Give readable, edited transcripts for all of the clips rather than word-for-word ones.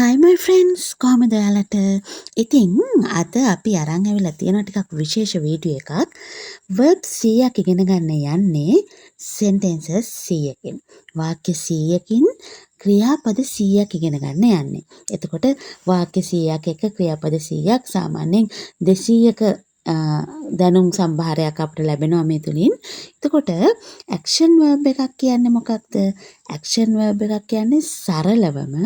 Hi my friends, කොහමද ඔයාලට? ඉතින් අද අපි අරන් ඇවිල්ලා තියෙන ටිකක් විශේෂ වීඩියෝ එකක්. verbs 100ක් ඉගෙන ගන්න යන්නේ sentences 100කින්. වාක්‍ය 100කින් ක්‍රියාපද 100ක් ඉගෙන ගන්න යන්නේ. එතකොට වාක්‍ය 100ක් එක ක්‍රියාපද 100ක් සාමාන්‍යයෙන් 200ක දැනුම් සම්භාරයක් අපිට ලැබෙනවා මේ තුලින්. එතකොට action verb එකක් කියන්නේ මොකක්ද? action verb එකක් කියන්නේ සරලවම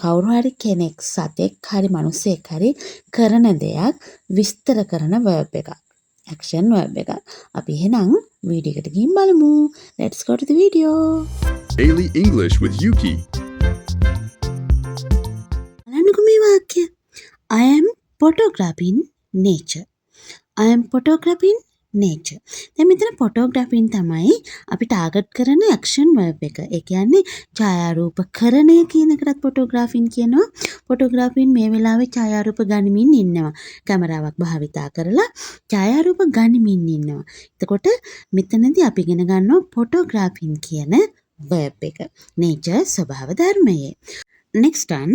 කවුරු හරි කෙනෙක් සතෙක් හරි මිනිසෙක් හරි කරන දෙයක් විස්තර කරන verb එකක්. action verb එකක්. අපි එහෙනම් වීඩියෝ එකට ගිහින් බලමු. Let's go to the video. Daily English with Yuki. බලන්නකෝ මේ වාක්‍ය. I am photographing nature. I am photographing nature. දැන් මෙතන photographing තමයි අපි ටාගට් කරන action verb එක. ඒ කියන්නේ ඡායාරූපකරණය කියන එකටත් photographing කියනවා. photographing මේ වෙලාවේ ඡායාරූප ගනිමින් ඉන්නවා. කැමරාවක් භාවිතා කරලා ඡායාරූප ගනිමින් ඉන්නවා. එතකොට මෙතනදී අපි ඉගෙන ගන්නවා photographing කියන verb එක. nature ස්වභාව ධර්මයේ. Next one,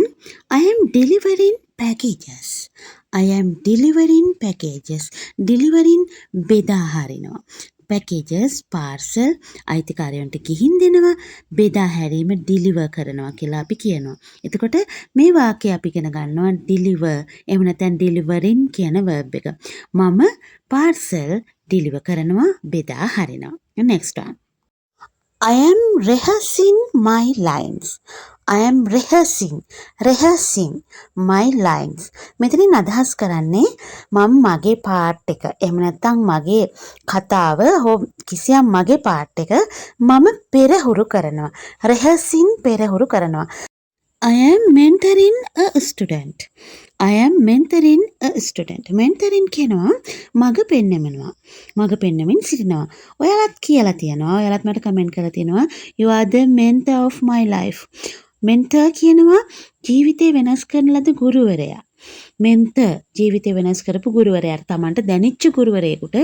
I am delivering packages. I am delivering packages. Delivering බෙදා හරිනවා. Packages, parcel, අයිතිකාරයන්ට ගිහින් දෙනවා. බෙදා හැරීම deliver කරනවා කියලා අපි කියනවා. එතකොට මේ වාක්‍යය අපි ඉගෙන ගන්නවා deliver. එහෙම නැත්නම් delivering කියන verb එක. මම parcel deliver කරනවා බෙදා හරිනවා. Next one. I am rehearsing my lines. I am rehearsing my lines. මෙතනින් අදහස් කරන්නේ මම මගේ පාර්ට් එක එහෙම නැත්නම් මගේ කතාව හෝ කිසියම් මගේ පාර්ට් එක මම පෙරහුරු කරනවා. rehearsing පෙරහුරු කරනවා. I am mentoring a student. I am mentoring a student. mentoring කියනවා මග පෙන්වනවා. මග පෙන්වමින් සිටිනවා. ඔයාලත් කියලා තියෙනවා. ඔයාලත් මට කමෙන්ට් කරලා තියෙනවා. You are the mentor of my life. mentor කියනවා ජීවිතේ වෙනස් කරන ලද ගුරුවරයා. mentor ජීවිතේ වෙනස් කරපු ගුරුවරයාට තමන්ට දැනෙච්ච ගුරුවරයෙකුට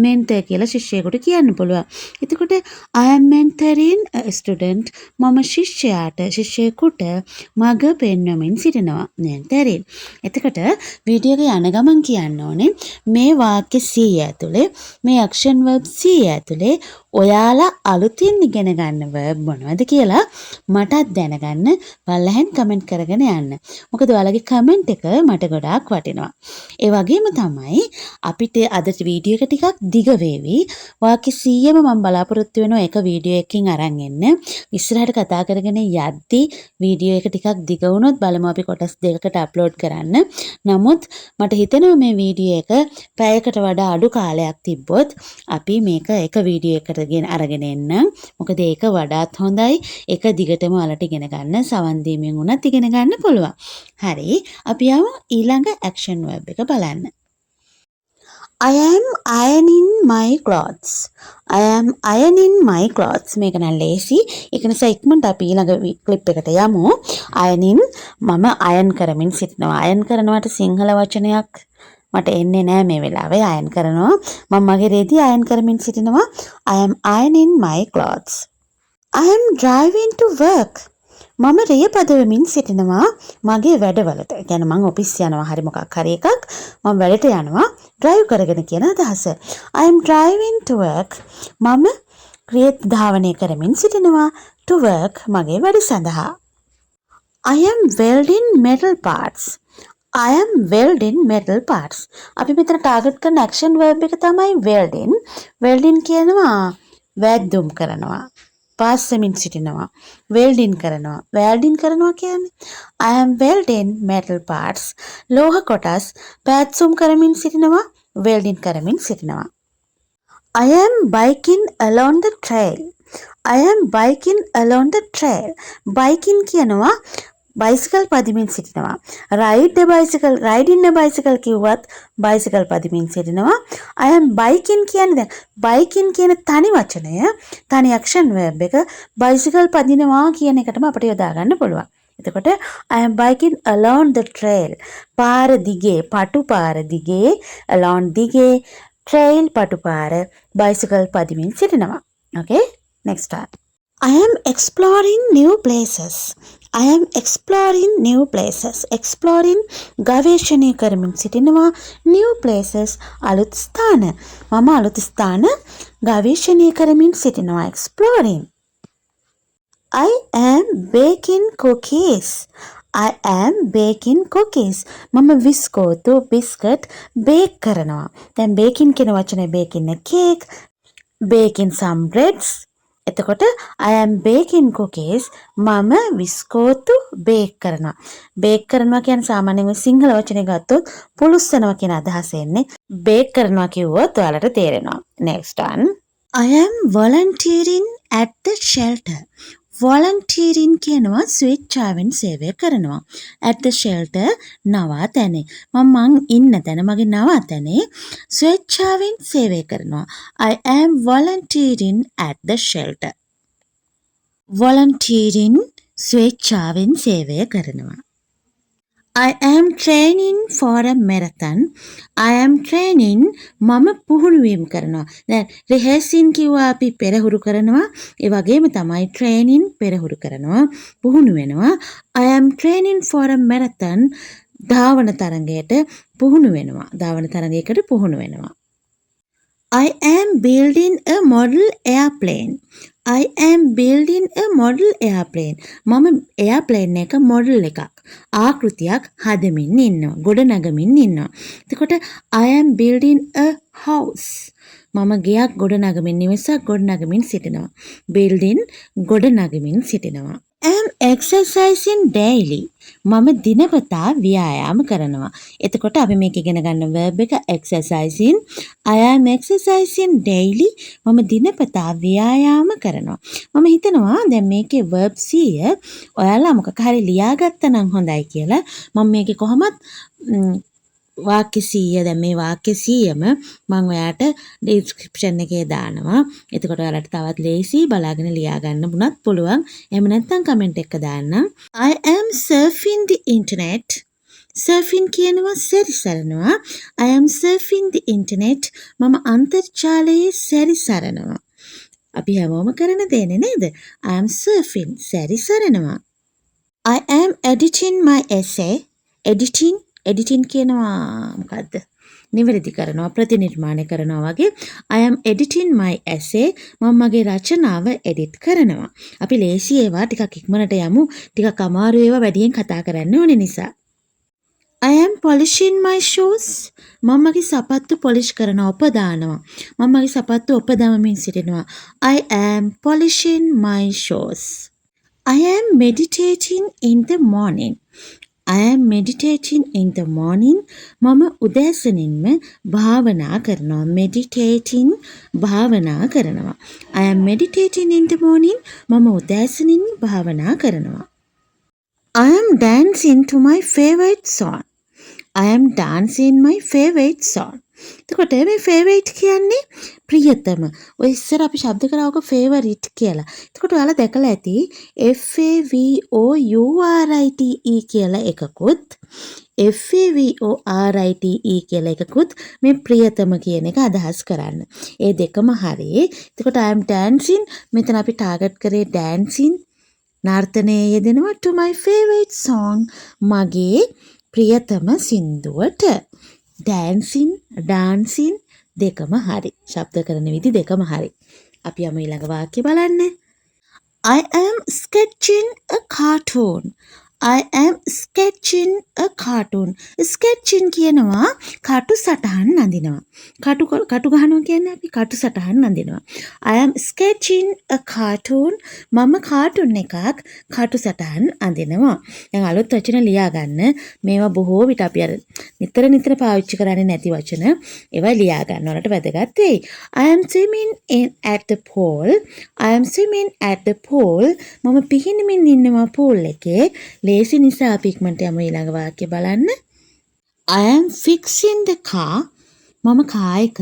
mentor කියලා ශිෂ්‍යයෙකුට කියන්න පුළුවන්. එතකොට I am mentoring a student. මම ශිෂ්‍යයෙකුට මග පෙන්වමින් සිටිනවා. mentoring. එතකොට වීඩියෝ එක යන ගමන් කියන්න ඕනේ මේ වාක්‍ය 100 ඇතුලේ මේ action verb 100 ඇතුලේ ඔයාලා අලුතින් ඉගෙන ගන්න verb මොනවද කියලා මටත් දැනගන්න පල්ලෙහෙන් කමෙන්ට් කරගෙන යන්න. මොකද ඔයාලගේ කමෙන්ට් එක මට ගොඩාක් වටිනවා. ඒ වගේම තමයි අපිට අද වීඩියෝ එක ටිකක් දිග වේවි. වාක්‍ය 100ම මම බලාපොරොත්තු වෙනවා එක වීඩියෝ එකකින් අරන් එන්න. ඉස්සරහට කතා කරගෙන යද්දි වීඩියෝ එක ටිකක් දිග වුණොත් බලමු අපි කොටස් දෙකකට අප්ලෝඩ් කරන්න. නමුත් මට හිතෙනවා මේ වීඩියෝ එක පැයකට වඩා අඩු කාලයක් තිබ්බොත් අපි මේක එක වීඩියෝ එකකට අරගෙන එන්න. මොකද ඒක වඩාත් හොඳයි. ඒක දිගටම ඔයාලට ඉගෙන ගන්න සවන් දීමෙන් උනත් ඉගෙන ගන්න පුළුවන්. හරි. අපි යමු ඊළඟ action verb එක බලන්න. I am ironing my clothes. I am ironing my clothes. මේක නම් ලේසි. ඒක නිසා ඉක්මනට අපි ඊළඟ ක්ලිප් එකට යමු. ironing මම අයන් කරමින් සිටිනවා. අයන් කරනවට සිංහල වචනයක් මට එන්නේ නැහැ මේ වෙලාවේ. අයන් කරනවා. මම මගේ රෙදි අයන් කරමින් සිටිනවා. I am ironing my clothes. I am driving to work. මම රේ පදවමින් සිටිනවා මගේ වැඩවලට. ඒ කියන්නේ මම ඔෆිස් යනවා හරි මොකක් හරි එකක් මම වැඩට යනවා drive කරගෙන කියන අදහස. I am driving to work. මම ක්‍රියත් ධාවනය කරමින් සිටිනවා to work මගේ වැඩ සඳහා. I am welding metal parts. I am welding metal parts. අපි මෙතන ටාගට් කරන action verb එක තමයි welding. welding කියනවා වැද්දුම් කරනවා. පාස්සමින් සිටිනවා. welding කරනවා. welding කරනවා කියන්නේ I am welding metal parts. ලෝහ කොටස් පැත්සුම් කරමින් සිටිනවා. welding කරමින් සිටිනවා. I am biking along the trail. I am biking along the trail. biking කියනවා බයිසිකල් පදිමින් සිටිනවා. riding a bicycle කිව්වත් බයිසිකල් පදිමින් සිටිනවා. I am biking කියන්නේ දැන් biking කියන තනි වචනය තනි action verb එක බයිසිකල් පදිනවා කියන එකටම අපිට යොදා ගන්න පුළුවන්. එතකොට I am biking along the trail. පාර දිගේ, පටු පාර දිගේ, along දිගේ, trail පටු පාර බයිසිකල් පදිමින් සිටිනවා. Okay? Next one. I am exploring new places. I am exploring new places. Exploring ගවේෂණය කරමින් සිටිනවා. New places අලුත් ස්ථාන. මම අලුත් ස්ථාන ගවේෂණය කරමින් සිටිනවා. Exploring. I am baking cookies. I am baking cookies. මම විස්කෝතු බිස්කට් බේක් කරනවා. දැන් baking කියන වචනේ baking a cake, baking some breads. එතකොට I am baking cookies. මම විස්කෝතු බේක් කරනවා. බේක් කරනවා කියන්නේ සාමාන්‍යයෙන් සිංහල වචනේ ගත්තොත් පුළුස්සනවා කියන අදහස එන්නේ. බේක් කරනවා කිව්වොත් ඔයාලට තේරෙනවා. Next one. I am volunteering at the shelter. volunteering කියනවා ස්වේච්ඡාවෙන් සේවය කරනවා. at the shelter නවාතැනේ. මම ඉන්න තැන මගේ නවාතැනේ ස්වේච්ඡාවෙන් සේවය කරනවා. I am volunteering at the shelter. volunteering ස්වේච්ඡාවෙන් සේවය කරනවා. I am training for a marathon. I am training මම පුහුණුවීම් කරනවා. දැන් rehearsing කිව්වා අපි පෙරහුරු කරනවා. ඒ වගේම තමයි training පෙරහුරු කරනවා, පුහුණු වෙනවා. I am training for a marathon ධාවන තරඟයට පුහුණු වෙනවා. ධාවන තරඟයකට පුහුණු වෙනවා. I am building a model airplane. I am building a model airplane. මම airplane එක model එකක් ආකෘතියක් හදමින් ඉන්නවා. ගොඩනගමින් ඉන්නවා. එතකොට I am building a house. මම ගෙයක් ගොඩනගමින් නිවසක් ගොඩනගමින් සිටිනවා. building ගොඩනගමින් සිටිනවා. I am exercising daily. මම දිනපතා ව්‍යායාම කරනවා. එතකොට අපි මේක ඉගෙන ගන්න verb එක exercising. I am exercising daily. මම දිනපතා ව්‍යායාම කරනවා. මම හිතනවා දැන් මේකේ verb C ඔයාලා මොකක් හරි ලියාගත්තා නම් හොඳයි කියලා. මම මේකේ කොහොමත් වාක්‍ය 100 දැන් මේ වාක්‍ය 100ම මම ඔයාට ඩිස්ක්‍රිප්ෂන් එකේ දානවා. එතකොට ඔයාලට තවත් ලේසි බලාගෙන ලියා ගන්න වුණත් පුළුවන්. එහෙම නැත්නම් කමෙන්ට් එක දාන්න. I am surfing the internet. surfing කියනවා සැරිසරනවා. I am surfing the internet. මම අන්තර්ජාලයේ සැරිසරනවා. අපි හැමෝම කරන දෙන්නේ නේද? I am surfing සැරිසරනවා. I am editing my essay. editing කියනවා මොකද්ද? නිවැරදි කරනවා, ප්‍රතිනිර්මාණය කරනවා වගේ. I am editing my essay. මම මගේ රචනාව edit කරනවා. අපි ලේසි ඒවා ටිකක් ඉක්මනට යමු. ටිකක් අමාරු ඒවා වැඩියෙන් කතා කරන්න ඕනේ නිසා. I am polishing my shoes. මම මගේ සපත්තු polish කරනවා, උපදානවා. මම මගේ සපත්තු උපදවමින් සිටිනවා. I am polishing my shoes. I am meditating in the morning. I am meditating in the morning. මම උදෑසනින්ම භාවනා කරනවා. meditating භාවනා කරනවා. I am meditating in the morning. මම උදෑසනින් භාවනා කරනවා. I am dancing to my favorite song. I am dancing my favorite song. එතකොට මේ favorite කියන්නේ ප්‍රියතම. ඔය ඉස්සර අපි ශබ්ද කරාවක favorite කියලා. එතකොට ඔයාලා දැකලා ඇති FAVOURITE කියලා එකකුත් FAVORITE කියලා එකකුත් මේ ප්‍රියතම කියන එක අදහස් කරන්න. ඒ දෙකම හරි. එතකොට I am dancing මෙතන අපි ටාගට් කරේ dancing නර්තනයේ යෙදෙනවා to my favorite song මගේ ප්‍රියතම සින්දුවට. dancing දෙකම හරි. ශබ්ද කරන විදි දෙකම හරි. අපි යමු ඊළඟ වාක්‍ය බලන්න. I am sketching a cartoon. I am sketching a cartoon. sketching කියනවා කටු සටහන් අඳිනවා. කටු ගහනවා කියන්නේ අපි කටු සටහන් අඳිනවා. I am sketching a cartoon. මම කාටුන් එකක් කටු සටහන් අඳිනවා. දැන් අලුත් වචන ලියා ගන්න. මේවා බොහෝ විට අපි අර නිතර පාවිච්චි කරන්නේ නැති වචන. ඒවා ලියා ගන්න වලට වැදගත් වෙයි. I am swimming at the pool. I am swimming at the pool. මම පිහිනමින් ඉන්නවා pool එකේ. ලේසි නිසා අපි ඉක්මනට යමු ඊළඟ වාක්‍ය බලන්න. I am fixing the car. මම කාර් එක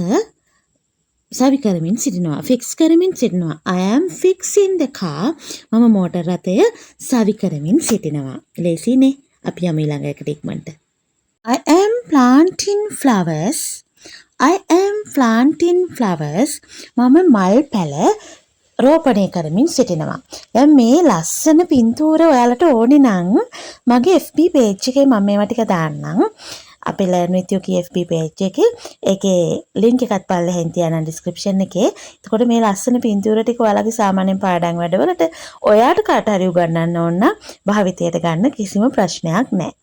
සවි කරමින් සිටිනවා. ෆික්ස් කරමින් සිටිනවා. I am fixing the car. මම මෝටර් රථය සවි කරමින් සිටිනවා. ලේසිනේ. අපි යමු ඊළඟ එකට ඉක්මනට. I am planting flowers. I am planting flowers. මම මල් පැල රෝපණය කරමින් සිටිනවා. දැන් මේ ලස්සන පින්තූර ඔයාලට ඕනේ නම් මගේ FB page එකේ මම මේවා ටික දාන්නම්. අපේ Learn with Yuki FB page එකේ ඒකේ link එකත් පල්ලෙහෙන් තියන්න description එකේ. එතකොට මේ ලස්සන පින්තූර ටික ඔයාලගේ සාමාන්‍ය පාඩම් වැඩවලට ඔයාට කාට හරි උගන්වන්න ඕන නම් භාවිතයට ගන්න කිසිම ප්‍රශ්නයක් නැහැ.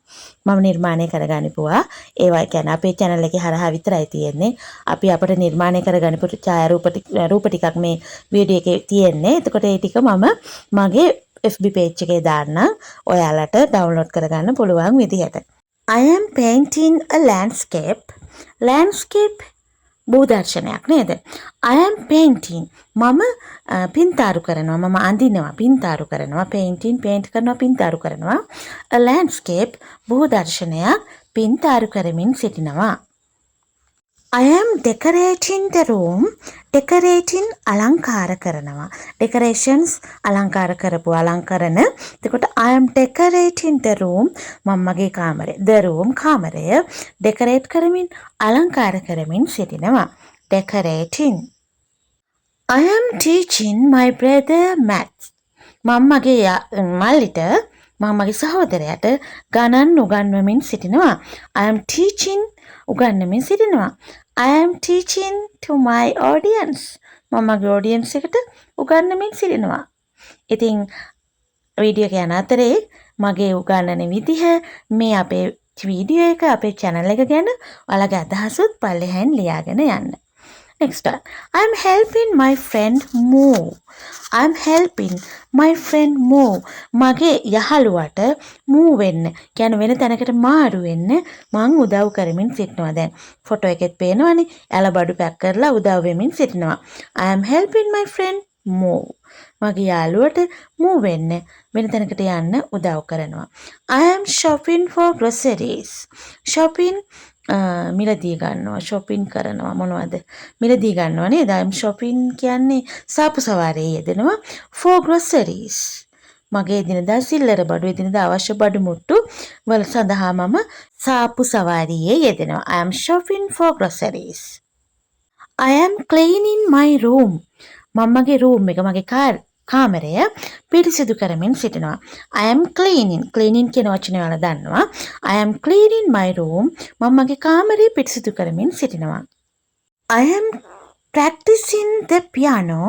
මම නිර්මාණය කරගනිපුවා. ඒවා කියන්නේ අපේ channel එකේ හරහා විතරයි තියෙන්නේ. අපි අපිට නිර්මාණය කරගනිපු ඡායාරූප ටිකක් මේ වීඩියෝ එකේ තියෙන්නේ. එතකොට ඒ ටික මම මගේ FB page එකේ දාන්නම්. ඔයාලට download කරගන්න පුළුවන් විදිහට. I am painting a landscape. Landscape භූදර්ශනයක් නේද? I am painting. මම පින්තාරු කරනවා. මම අඳිනවා. පින්තාරු කරනවා. painting paint කරනවා. පින්තාරු කරනවා. a landscape භූදර්ශනයක් පින්තාරු කරමින් සිටිනවා. I am decorating the room. Decorating අලංකාර කරනවා. Decorations අලංකාර කරපු අලංකරන. එතකොට I am decorating the room. මමගේ කාමරය. The room කාමරය decorate කරමින් අලංකාර කරමින් සිටිනවා. Decorating. I am teaching my brother maths. මමගේ මල්ලිට මමගේ සහෝදරයාට ගණන් උගන්වමින් සිටිනවා. I am teaching උගන්වමින් සිටිනවා. I am teaching to my audience. මමගේ audience එකට උගන්වමින් සිටිනවා. ඉතින් වීඩියෝ එක යන අතරේ මගේ උගන්වන විදිහ මේ අපේ වීඩියෝ එක අපේ channel එක ගැන ඔයාලගේ අදහසුත් පල්ලෙහෙන් ලියාගෙන යන්න. Next one. I am helping my friend move. I am helping my friend move. මගේ යහළුවට move වෙන්න. කියන්නේ වෙන තැනකට මාරු වෙන්න මං උදව් කරමින් සිටිනවා. දැන් ෆොටෝ එකෙත් පේනවනේ. එයාලා බඩු පැක් කරලා උදව් වෙමින් සිටිනවා. I am helping my friend move. මගේ යාළුවට move වෙන්න වෙන තැනකට යන්න උදව් කරනවා. I am shopping for groceries. Shopping මිලදී ගන්නවා shopping කරනවා මොනවද මිලදී ගන්නවා නේද I'm shopping කියන්නේ සාපු සවාරියේ යෙදෙනවා for groceries මගේ දිනදා සිල්ලර බඩු එදිනදා අවශ්‍ය බඩු මුට්ටු වල සඳහා මම සාපු සවාරියේ යෙදෙනවා I am shopping for groceries I am cleaning my room මමගේ room එක මගේ කාමරය පිරිසිදු කරමින් සිටිනවා. I am cleaning. cleaning කියන වචනේ වල දන්නවා. I am cleaning my room. මම මගේ කාමරය පිරිසිදු කරමින් සිටිනවා. I am practicing the piano.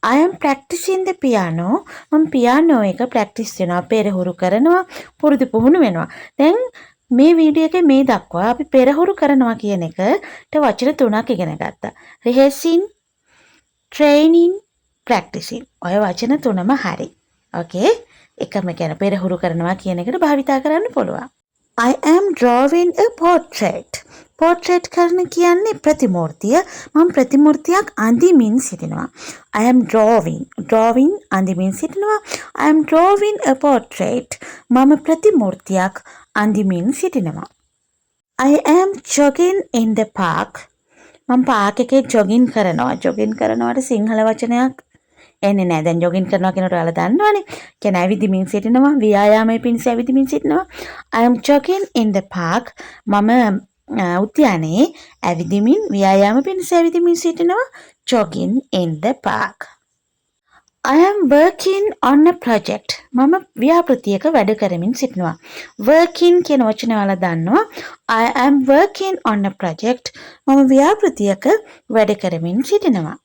I am practicing the piano. මම පියානෝ එක ප්‍රැක්ටිස් වෙනවා. පෙරහුරු කරනවා. පුරුදු පුහුණු වෙනවා. දැන් මේ වීඩියෝ එකේ මේ දක්වා අපි පෙරහුරු කරනවා කියන එකට වචන තුනක් ඉගෙන ගත්තා. rehearsing, training, practicing. ඔය වචන තුනම හරි. ඕකේ? එකම කියන පෙරහුරු කරනවා කියන එකට භාවිතා කරන්න පුළුවන්. I am drawing a portrait. portrait කරන කියන්නේ ප්‍රතිමූර්තිය. මම ප්‍රතිමූර්තියක් අඳිමින් සිටිනවා. I am drawing අඳිමින් සිටිනවා. I am drawing a portrait. මම ප්‍රතිමූර්තියක් අඳිමින් සිටිනවා. I am jogging in the park. මම පාක් එකේ ජොගින් කරනවා. ජොගින් කරනවාට සිංහල වචනයක් එන්නේ නැහැ. දැන් ජොගින් කරනවා කියනකොට ඔයාලා දන්නවනේ. කියන්නේ ඇවිදිමින් සිටිනවා, ව්‍යායාමයේ පිණිස ඇවිදිමින් සිටිනවා. I am jogging in the park. මම උද්‍යානයේ ඇවිදිමින් ව්‍යායාම පිණිස ඇවිදිමින් සිටිනවා. jogging in the park. I am working on a project. මම ව්‍යාපෘතියක වැඩ කරමින් සිටිනවා. working කියන වචනේ ඔයාලා දන්නවා. I am working on a project. මම ව්‍යාපෘතියක වැඩ කරමින් සිටිනවා.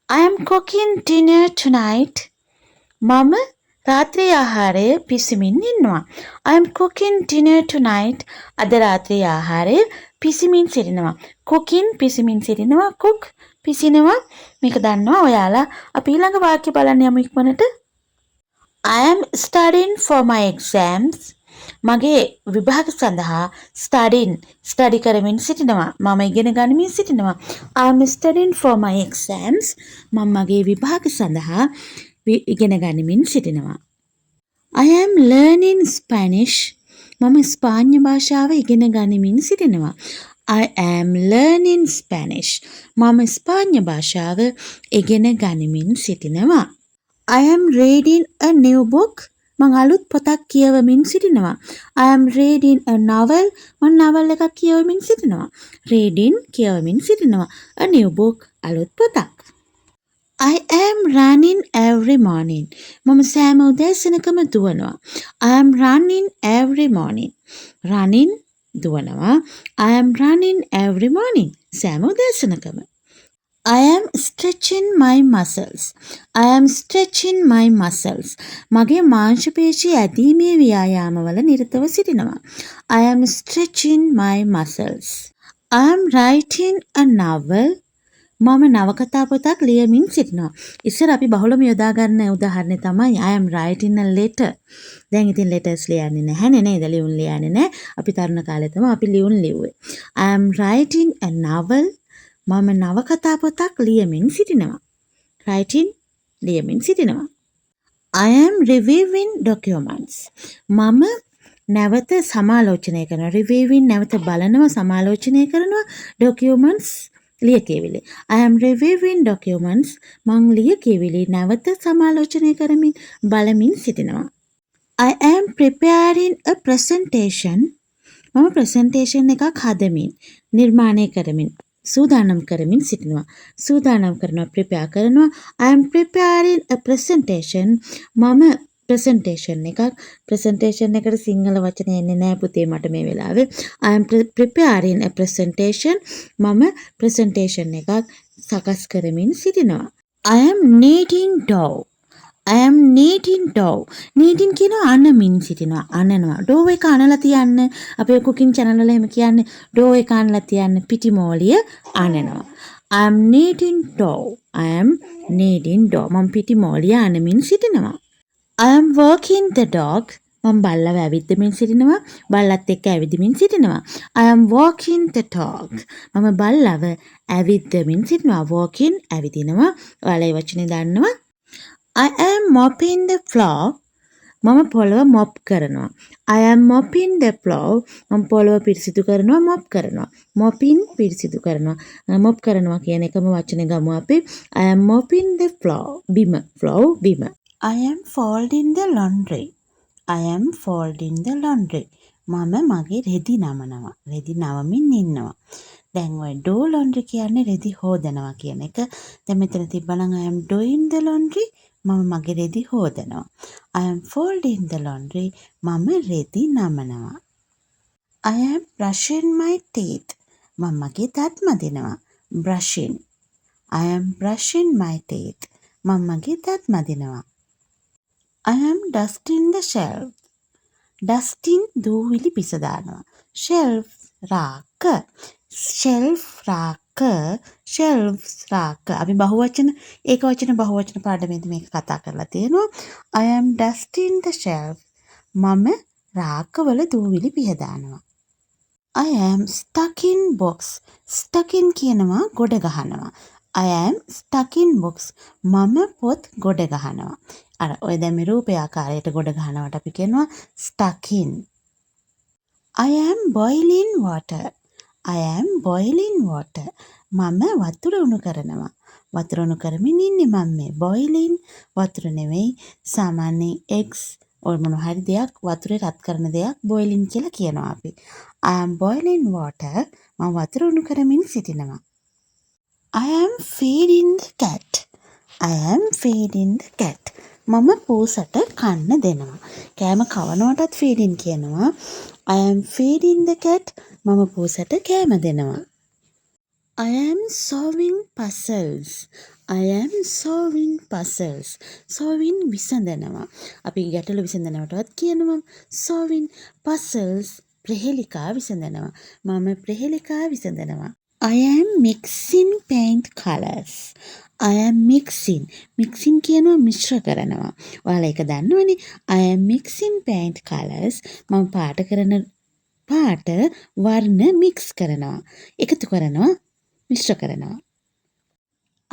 I am cooking dinner tonight. මම රාත්‍රී ආහාරය පිසමින් ඉන්නවා. I am cooking dinner tonight. අද රාත්‍රී ආහාරය පිසමින් සිටිනවා. cooking පිසමින් සිටිනවා. cook පිසිනවා. මේක දන්නවා ඔයාලා. අපි ඊළඟ වාක්‍ය බලන්න යමු ඉක්මනට. I am studying for my exams. මගේ විභාග සඳහා study කරමින් සිටිනවා. මම ඉගෙන ගනිමින් සිටිනවා. I am studying for my exams. මම මගේ විභාග සඳහා ඉගෙන ගනිමින් සිටිනවා. I am learning Spanish. මම ස්පාඤ්ඤ භාෂාව ඉගෙන ගනිමින් සිටිනවා. I am learning Spanish. මම ස්පාඤ්ඤ භාෂාව ඉගෙන ගනිමින් සිටිනවා. I am reading a new book. මම අලුත් පොතක් කියවමින් සිටිනවා. I am reading a novel. මම novel එකක් කියවමින් සිටිනවා. reading කියවමින් සිටිනවා. a new book අලුත් පොතක්. I am running every morning. මම සෑම උදෑසනකම දුවනවා. I am running every morning. Running දුවනවා. I am running every morning. සෑම උදෑසනකම. I am stretching my muscles. I am stretching my muscles. මගේ මාංශ පේශි ඇදීමේ ව්‍යායාමවල නිරතව සිටිනවා. I am stretching my muscles. I am writing a novel. මම නවකතා පොතක් ලියමින් සිටිනවා. ඉස්සර අපි බහුලම යොදා ගන්න උදාහරණය තමයි I am writing a letter. දැන් ඉතින් letters ලියන්නේ නැහැනේ නේද? ලියුම් ලියන්නේ නැහැ. අපි තරුණ කාලේ තමයි අපි ලියුම් ලිව්වේ. I am writing a novel. මම නවකතා පොතක් ලියමින් සිටිනවා. writing ලියමින් සිටිනවා. I am reviewing documents. මම නැවත සමාලෝචනය කරනවා. reviewing නැවත බලනවා සමාලෝචනය කරනවා documents ලියකියවිලි. I am reviewing documents. මං ලියකියවිලි නැවත සමාලෝචනය කරමින් බලමින් සිටිනවා. I am preparing a presentation. මම presentation එකක් හදමින් නිර්මාණය කරමින් සූදානම් කරමින් සිටිනවා. සූදානම් කරනවා prepare කරනවා. I am preparing a presentation. මම presentation එකට සිංහල වචනේ එන්නේ නැහැ පුතේ මට මේ වෙලාවේ. I am preparing a presentation. මම presentation එකක් සකස් කරමින් සිටිනවා. I am kneading dough. I am kneading dough. kneading කියනවා අනමින් සිටිනවා. අනනවා. dough එක අනලා තියන්න. අපේ cooking channel වල එහෙම කියන්නේ dough එක අනලා තියන්න පිටිමෝලිය අනනවා. I am kneading dough. I am kneading dough. මම පිටිමෝලිය අනමින් සිටිනවා. I am walking the dog. මම බල්ලව ඇවිද්දමින් සිටිනවා. බල්ලත් එක්ක ඇවිදිමින් සිටිනවා. I am walking the dog. මම බල්ලව ඇවිද්දමින් සිටිනවා. walking ඇවිදිනවා. ඔයාලා ඒ වචනේ දන්නවා. I am mopping the floor. මම පොළව මොප් කරනවා. I am mopping the floor. මම පොළව පිරිසිදු කරනවා මොප් කරනවා. mopping පිරිසිදු කරනවා. මොප් කරනවා කියන එකම වචනේ ගමු අපි. I am mopping the floor. බිම. floor බිම. I am folding the laundry. I am folding the laundry. මම මගේ රෙදි නමනවා. රෙදි නවමින් ඉන්නවා. දැන් ඔය do laundry කියන්නේ රෙදි හොදනවා කියන එක. දැන් මෙතන තිබ්බනම් I am doing the laundry. මම මගේ රෙදි හොදනවා. I am folding the laundry. මම රෙදි නමනවා. I am brushing my teeth. මම මගේ දත් මදිනවා. brushing. I am brushing my teeth. මම මගේ දත් මදිනවා. I am dusting the shelf. dusting දූවිලි පිස දානවා. shelf රාක. shelf රාක. shelves රාක. අපි බහුවචන ඒකවචන බහුවචන පාඩමේදී මේක කතා කරලා තියෙනවා. I am dusting the shelf. මම රාකවල දූවිලි පිහ දානවා. I am stuck in box. stuck in කියනවා ගොඩ ගහනවා. I am stuck in box. මම පොත් ගොඩ ගහනවා. අර ඔය දැන් මේ රූපේ ආකාරයට ගොඩ ගහනවට අපි කියනවා stuck in. I am boiling water. I am boiling water. මම වතුර උණු කරනවා. වතුර උණු කරමින් ඉන්නේ මම මේ boiling වතුර නෙවෙයි සාමාන්‍යයෙන් eggs ඔය මොන හරි දෙයක් වතුරේ රත් කරන දෙයක් boiling කියලා කියනවා අපි. I am boiling water. මම වතුර උණු කරමින් සිටිනවා. I am feeding the cat. I am feeding the cat. මම පූසට කන්න දෙනවා. කෑම කවනවටත් feeding කියනවා. I am feeding the cat. මම පූසට කෑම දෙනවා. I am solving puzzles. I am solving puzzles. solving විසඳනවා. අපි ගැටලු විසඳනවටවත් කියනවා solving puzzles ප්‍රහෙලිකා විසඳනවා. මම ප්‍රහෙලිකා විසඳනවා. I am mixing paint colors. I am mixing. mixing කියනවා මිශ්‍ර කරනවා. ඔයාලා ඒක දන්නවනේ. I am mixing paint colors. මම පාට වර්ණ mix කරනවා. එකතු කරනවා. මිශ්‍ර කරනවා.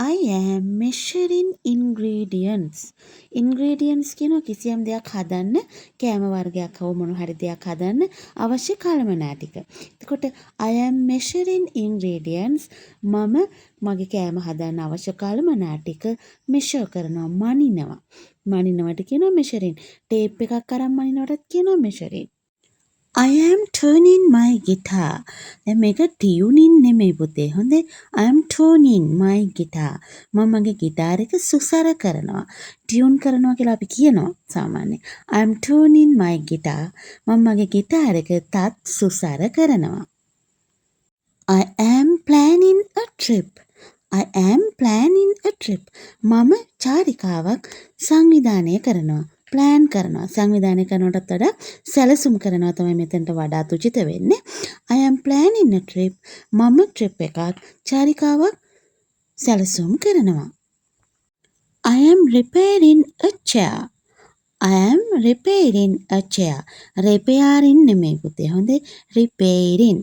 I am measuring ingredients. ingredients කියනවා කිසියම් දෙයක් හදන්න කෑම වර්ගයක් හෝ මොන හරි දෙයක් හදන්න අවශ්‍ය කලමනා ටික. එතකොට I am measuring ingredients. මම මගේ කෑම හදන්න අවශ්‍ය කලමනා ටික measure කරනවා මනිනවා. මනිනවට කියනවා measuring. ටේප් එකක් අරන් මනිනවටත් කියනවා measuring. I am tuning my guitar. දැන් මේක tuning නෙමෙයි පුතේ. හොඳේ. I am tuning my guitar. මම මගේ ගිටාර එක සුසර කරනවා. ටියුන් කරනවා කියලා අපි කියනවා සාමාන්‍යයෙන්. I am tuning my guitar. මම මගේ ගිටාර එක තත් සුසර කරනවා. I am planning a trip. I am planning a trip. මම චාරිකාවක් සංවිධානය කරනවා. ප්ලෑන් කරනවා. සංවිධානය කරනවටත් වඩා සැලසුම් කරනවා තමයි මෙතනට වඩාත් උචිත වෙන්නේ. I am planning a trip. මම ට්‍රිප් එකක් චාරිකාවක් සැලසුම් කරනවා. I am repairing a chair. I am repairing a chair. repairing නෙමෙයි පුතේ. හොඳේ. repairing.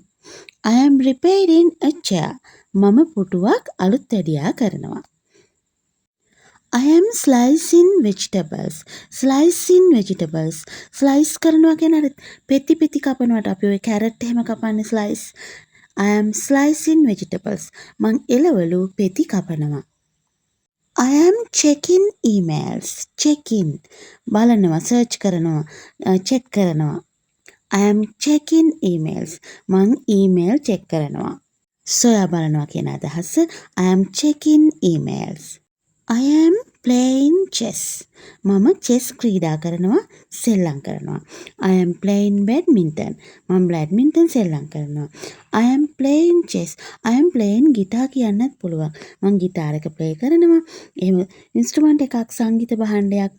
I am repairing a chair. මම පුටුවක් අලුත් වැඩියා කරනවා. I am slicing vegetables. Slicing vegetables. Slice කරනවා කියන්නේ පෙති පෙති කපනවට අපි ඔය කැරට් එහෙම කපන්නේ slice. I am slicing vegetables. මං එළවලු පෙති කපනවා. I am checking emails. Checking. බලනවා, search කරනවා, check කරනවා. I am checking emails. මං email check කරනවා. සොයා බලනවා කියන අදහස. I am checking emails. I am playing chess. මම chess ක්‍රීඩා කරනවා, සෙල්ලම් කරනවා. I am playing badminton. මම badminton සෙල්ලම් කරනවා. I am playing chess. I am playing guitar කියන්නත් පුළුවන්. මම ගිටාර එක play කරනවා. එහෙම instrument එකක් සංගීත භාණ්ඩයක්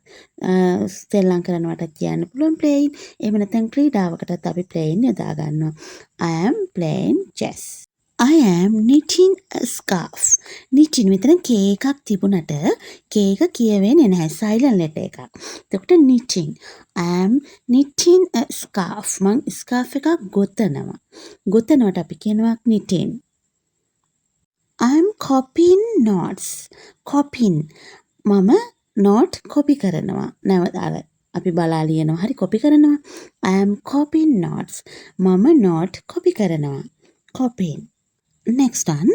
සෙල්ලම් කරනවටත් කියන්න පුළුවන් playing. එහෙම නැත්නම් ක්‍රීඩාවකටත් අපි playing යොදා ගන්නවා. I am playing chess. I am knitting a scarf. knitting මෙතන K එකක් තිබුණට K එක කියවෙන්නේ නැහැ. silent letter එකක්. එතකොට knitting. I am knitting a scarf. මං scarf එකක් ගොතනවා. ගොතනවට අපි කියනවා knitting. I am copying notes. copying. මම note copy කරනවා. නැවත අපි බලා ලියනවා හරි copy කරනවා. I am copying notes. මම note copy කරනවා. copying. Next one,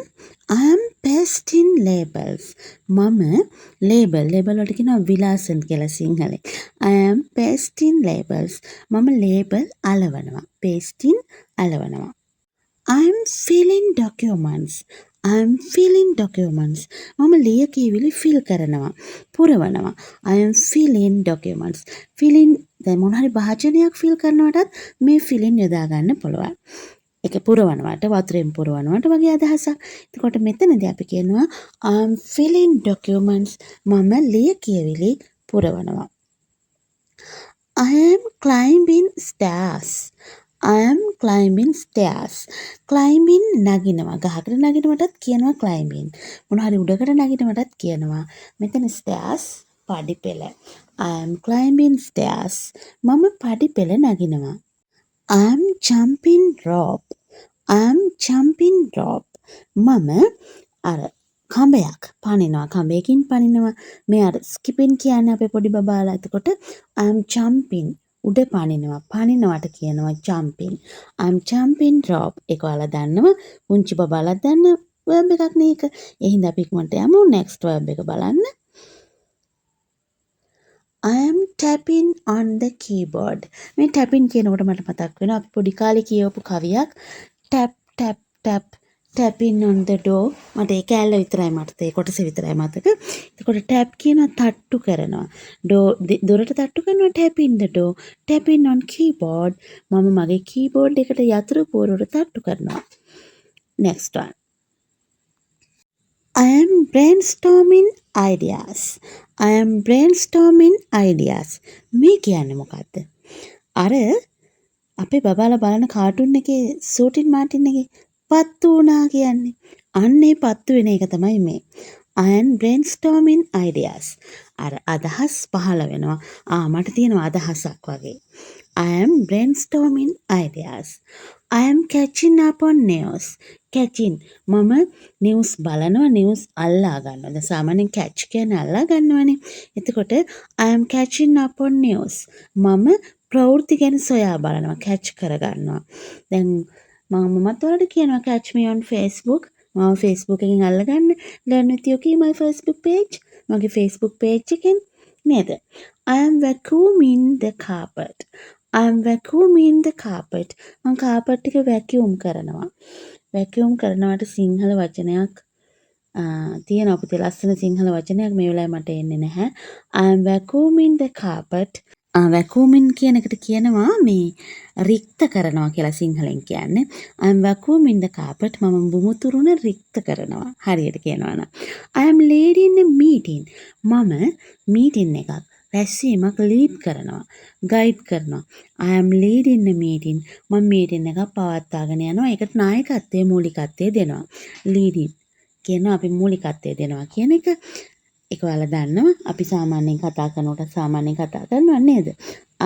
I am pasting labels. මම label වලට කියනවා විලාසන් කියලා සිංහලෙන්. I am pasting labels. මම label අලවනවා. pasting අලවනවා. I am filling documents. I am filling documents. මම ලියකියවිලි fill කරනවා. පුරවනවා. I am filling documents. filling දැන් මොන හරි භාජනයක් fill කරනවටත් මේ filling යොදා ගන්න පුළුවන්. ඒක පුරවනවට වතුරෙන් පුරවනවට වගේ අදහසක්. එතකොට මෙතනදී අපි කියනවා I am filling documents. මම ලියකියවිලි පුරවනවා. I am climbing stairs. I am climbing stairs. climbing නගිනවා. ගහකට නගිනවටත් කියනවා climbing. මොන හරි උඩකට නගිනවටත් කියනවා. මෙතන stairs පඩිපෙළ. I am climbing stairs. මම පඩිපෙළ නගිනවා. I am jumping rope. I am jumping rope. මම අර කඹයක් පනිනවා. කඹයකින් පනිනවා. මේ අර skipping කියන්නේ අපේ පොඩි බබාලා. එතකොට I am jumping උඩ පනිනවා. පනිනවට කියනවා jumping. I am jumping rope. ඒක ඔයාලා දන්නවා. පුංචි බබාලා දන්න verb එකක් නේ ඒක. ඒ හින්දා අපි ඉක්මනට යමු next verb එක බලන්න. I am tapping on the keyboard. මේ tapping කියනකොට මට මතක් වෙනවා අපි පොඩි කාලේ කියවපු කවියක් tap tap tap tapping on the door. මට ඒ කැලේ විතරයි මතක. ඒ කොටස විතරයි මතක. එතකොට tap කියනවා තට්ටු කරනවා. දොරට තට්ටු කරනවා tapping the door. tapping on keyboard. මම මගේ keyboard එකට යතුරු පුවරුවට තට්ටු කරනවා. Next one. I am brainstorming ideas. I am brainstorming ideas. මේ කියන්නේ මොකද්ද? අර අපේ බබාලා බලන කාටුන් එකේ සූටින් මාටින් එකේ පත්තු වුණා කියන්නේ. අන්න ඒ පත්තු වෙන එක තමයි මේ. I am brainstorming ideas. අර අදහස් පහළ වෙනවා. මට තියෙනවා අදහසක් වගේ. I am brainstorming ideas. I am catching up on news. catching මම නිවුස් බලනවා නිවුස් අල්ලා ගන්නවා. දැන් සාමාන්‍යයෙන් catch කියන්නේ අල්ලා ගන්නවනේ. එතකොට I am catching up on news. මම ප්‍රවෘත්ති ගැන සොයා බලනවා catch කරගන්නවා. දැන් මමත් ඔයාලට කියනවා catch me on Facebook. මම Facebook එකෙන් අල්ලගන්න learn with Yuki my Facebook page. මගේ Facebook page එකෙන් නේද? I am vacuuming the carpet. I am vacuuming the carpet. මම කාපට් එක වැකියුම් කරනවා. වැකියුම් කරනවට සිංහල වචනයක් තියෙනවා පුතේ ලස්සන සිංහල වචනයක් මේ වෙලාවේ මට එන්නේ නැහැ. I am vacuuming the carpet. vacuuming කියන එකට කියනවා මේ රික්ත කරනවා කියලා සිංහලෙන් කියන්නේ. I am vacuuming the carpet. මම බුමුතුරුන රික්ත කරනවා. හරියට කියනවා නම්. I am leading a meeting. මම meeting එකක් රැස්වීමක් ලීඩ් කරනවා. ගයිඩ් කරනවා. I am leading a meeting. මම meeting එකක් පවත්වාගෙන යනවා. ඒකට නායකත්වයේ මූලිකත්වය දෙනවා. leading කියනවා අපි මූලිකත්වය දෙනවා කියන එක. ඒක ඔයාලා දන්නවා. අපි සාමාන්‍යයෙන් කතා කරනකොට සාමාන්‍යයෙන් කතා කරනවා නේද?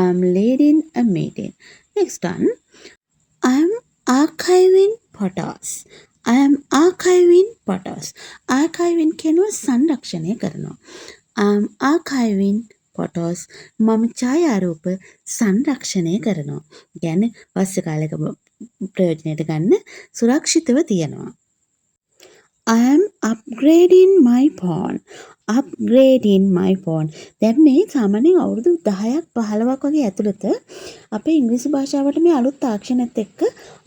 I am leading a meeting. Next one. I am archiving photos. I am archiving photos. archiving කියනවා සංරක්ෂණය කරනවා. I am archiving photos. මම ඡායාරූප සංරක්ෂණය කරනවා. කියන්නේ පස්සේ කාලෙක ප්‍රයෝජනයට ගන්න සුරක්ෂිතව තියනවා. I am upgrading my phone. upgrading my phone. දැන් මේ සාමාන්‍යයෙන් අවුරුදු 10ක් 15ක් වගේ ඇතුළත අපේ ඉංග්‍රීසි භාෂාවට මේ අලුත් තාක්ෂණයත් එක්ක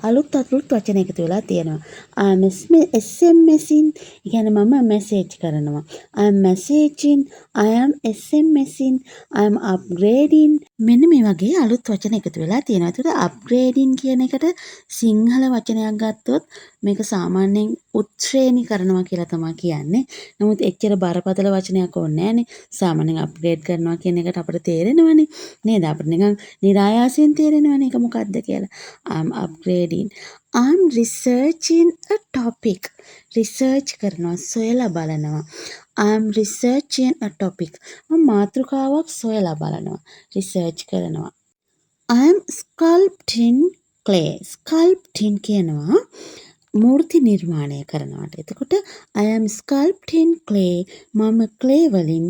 අලුත් වචන එකතු වෙලා තියෙනවා. I am SMSing. කියන්නේ මම මැසේජ් කරනවා. I am messaging. I am SMSing. I am upgrading. මෙන්න මේ වගේ අලුත් වචන එකතු වෙලා තියෙනවා. ඒකට upgrading කියන එකට සිංහල වචනයක් ගත්තොත් මේක සාමාන්‍යයෙන් උත්ශ්‍රේණි කරනවා කියලා තමයි කියන්නේ. නමුත් එච්චර බරපතල වචනයක් ඕනේ නැහනේ. සාමාන්‍යයෙන් අප්ග්‍රේඩ් කරනවා කියන එකට අපිට තේරෙනවනේ. නේද? අපිට නිකන් નિરાයාසයෙන් තේරෙනවනේ ඒක මොකක්ද කියලා. I'm upgrading. I'm researching a topic. research කරනවා සොයලා බලනවා. I'm researching a topic. මම මාතෘකාවක් සොයලා බලනවා. research කරනවා. I'm sculpting clay. sculpting කියනවා මූර්ති නිර්මාණය කරනවාට. එතකොට I am sculpting clay. මම clay වලින්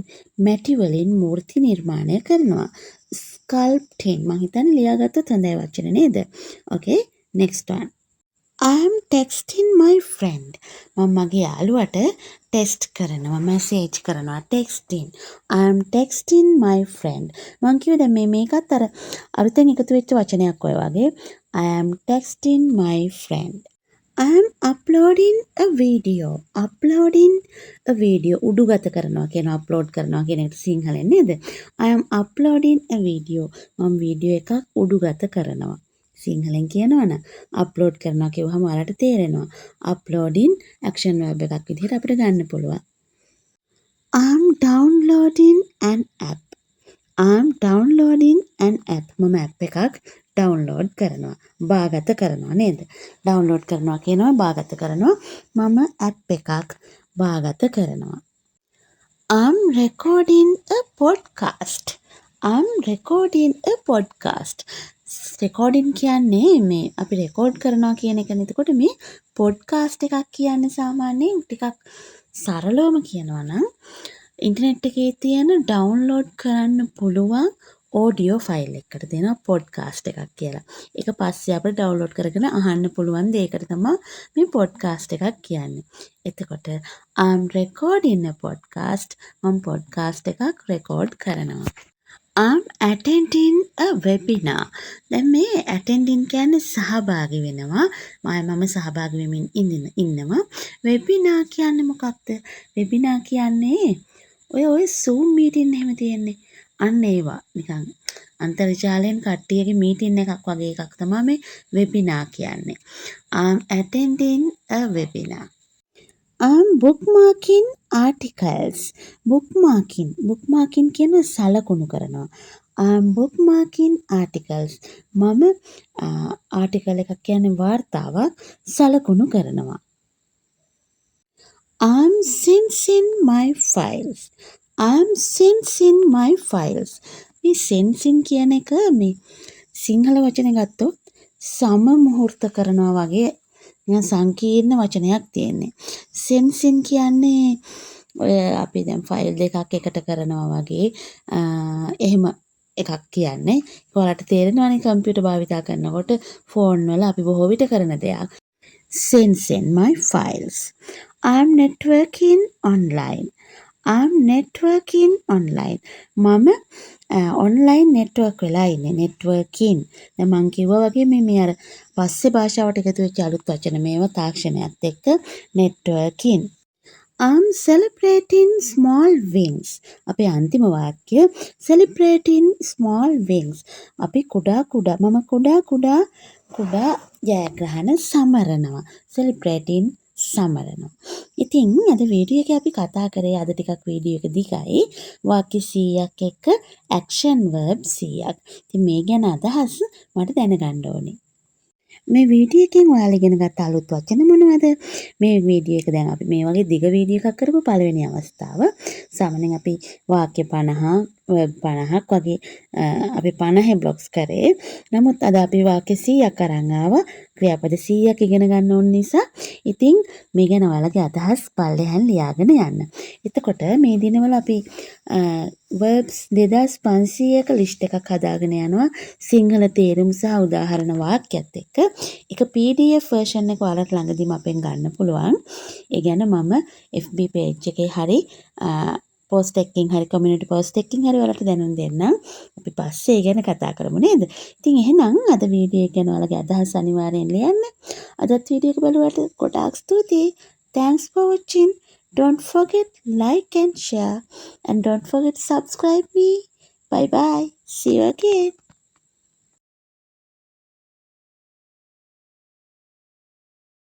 මැටි වලින් මූර්ති නිර්මාණය කරනවා. sculpting මම හිතන්නේ ලියාගත්තොත් හොඳයි වචන නේද? Okay, next one. I am texting my friend. මම මගේ යාළුවට ටෙක්ස්ට් කරනවා, මැසේජ් කරනවා. texting. I am texting my friend. මම කිව්වේ දැන් මේකත් අර අලුතෙන් එකතු වෙච්ච වචනයක් ඔය වගේ. I am texting my friend. I am uploading a video. uploading a video. උඩුගත කරනවා කියන අප්ලෝඩ් කරනවා කියන එකට සිංහලෙන් නේද? I am uploading a video. මම වීඩියෝ එකක් උඩුගත කරනවා. සිංහලෙන් කියනවනම් අප්ලෝඩ් කරනවා කියවහම ඔයාලට තේරෙනවා. uploading action verb එකක් විදිහට අපිට ගන්න පුළුවන්. I am downloading an app. I am downloading an app. මම app එකක් ඩවුන්ලෝඩ් කරනවා. බාගත කරනවා නේද? ඩවුන්ලෝඩ් කරනවා කියනවා බාගත කරනවා. මම app එකක් බාගත කරනවා. I'm recording a podcast. I'm recording a podcast. recording කියන්නේ මේ අපි රෙකෝඩ් කරනවා කියන එකනේ. එතකොට මේ පොඩ්කාස්ට් එකක් කියන්නේ සාමාන්‍යයෙන් ටිකක් සරලවම කියනවා නම් ඉන්ටර්නෙට් එකේ තියෙන ඩවුන්ලෝඩ් කරන්න පුළුවන් ඔඩියෝ ෆයිල් එකකට දෙනවා පොඩ්කාස්ට් එකක් කියලා. ඒක පස්සේ අපිට ඩවුන්ලෝඩ් කරගෙන අහන්න පුළුවන් දෙයකට තමයි මේ පොඩ්කාස්ට් එකක් කියන්නේ. එතකොට I'm recording a podcast. මම පොඩ්කාස්ට් එකක් රෙකෝඩ් කරනවා. I'm attending a webinar. දැන් මේ attending කියන්නේ සහභාගී වෙනවා. මම සහභාගී වෙමින් ඉන්නවා. webinar කියන්නේ මොකක්ද? webinar කියන්නේ ඔය Zoom meeting එහෙම තියෙන්නේ. අන්න ඒවා නිකන් අන්තර්ජාලයෙන් කට්ටියගේ මීටින් එකක් වගේ එකක් තමයි මේ webinar කියන්නේ. I'm attending a webinar. I'm bookmarking articles. bookmarking කියන සලකුණු කරනවා. I'm bookmarking articles. මම ආටිකල් එකක් කියන්නේ වාර්තාවක් සලකුණු කරනවා. I'm syncing my files. I'm syncing my files. මේ syncing කියන එක මේ සිංහල වචනේ ගත්තොත් සම මුහුර්ත කරනවා වගේ නිකන් සංකීර්ණ වචනයක් තියෙන්නේ. syncing කියන්නේ ඔය අපි දැන් ෆයිල් දෙකක් එකට කරනවා වගේ එහෙම එකක් කියන්නේ. ඔයාලට තේරෙනවනේ කම්පියුටර් භාවිතා කරනකොට ෆෝන් වල අපි බොහෝ විට කරන දෙයක්. syncing my files. I'm networking online. I'm networking online. මම ඔන්ලයින් නෙට්වර්ක් වෙලා ඉන්නේ. networking. දැන් මං කිව්වා වගේ මේ අර පස්සේ භාෂාවට එකතු වෙච්ච අලුත් වචන මේවා තාක්ෂණයත් එක්ක networking. I'm celebrating small wins. අපේ අන්තිම වාක්‍ය celebrating small wins. අපි කුඩා ජයග්‍රහණ සමරනවා. celebrating සමරනවා. ඉතින් අද වීඩියෝ එකේ අපි කතා කරේ අද ටිකක් වීඩියෝ එක දිගයි. වාක්‍ය 100ක් එක්ක action verb 100ක්. ඉතින් මේ ගැන අදහස් මට දැනගන්න ඕනේ. මේ වීඩියෝ එකෙන් ඔයාලා ඉගෙන ගත්ත අලුත් වචන මොනවද? මේ වීඩියෝ එක දැන් අපි මේ වගේ දිග වීඩියෝ එකක් කරපු පළවෙනි අවස්ථාව. සාමාන්‍යයෙන් අපි වාක්‍ය 50 50ක් වගේ අපි 50 බ්ලොක්ස් කරේ. නමුත් අද අපි වාක්‍ය 100ක් අරන් ආවා. ක්‍රියාපද 100ක් ඉගෙන ගන්න ඕන නිසා ඉතින් මේ ගැන ඔයාලගේ අදහස් පල්ලෙහාන් ලියාගෙන යන්න. එතකොට මේ දිනවල අපි verbs 2500ක ලිස්ට් එකක් හදාගෙන යනවා සිංහල තේරුම් සහ උදාහරණ වාක්‍යත් එක්ක. ඒක PDF version එක ඔයාලට ළඟදීම අපෙන් ගන්න පුළුවන්. ඒ ගැන මම FB page එකේ හරි post එකකින් හරි community post එකකින් හරි ඔයාලට දැනුම් දෙන්නම්. අපි පස්සේ ඒ ගැන කතා කරමු නේද? ඉතින් එහෙනම් අද වීඩියෝ එක ගැන ඔයාලගේ අදහස් අනිවාර්යෙන් ලියන්න. අදත් වීඩියෝ එක බලුවට ගොඩාක් ස්තුතියි. Thanks for watching. Don't forget like and share and don't forget to subscribe me. Bye bye. See you again.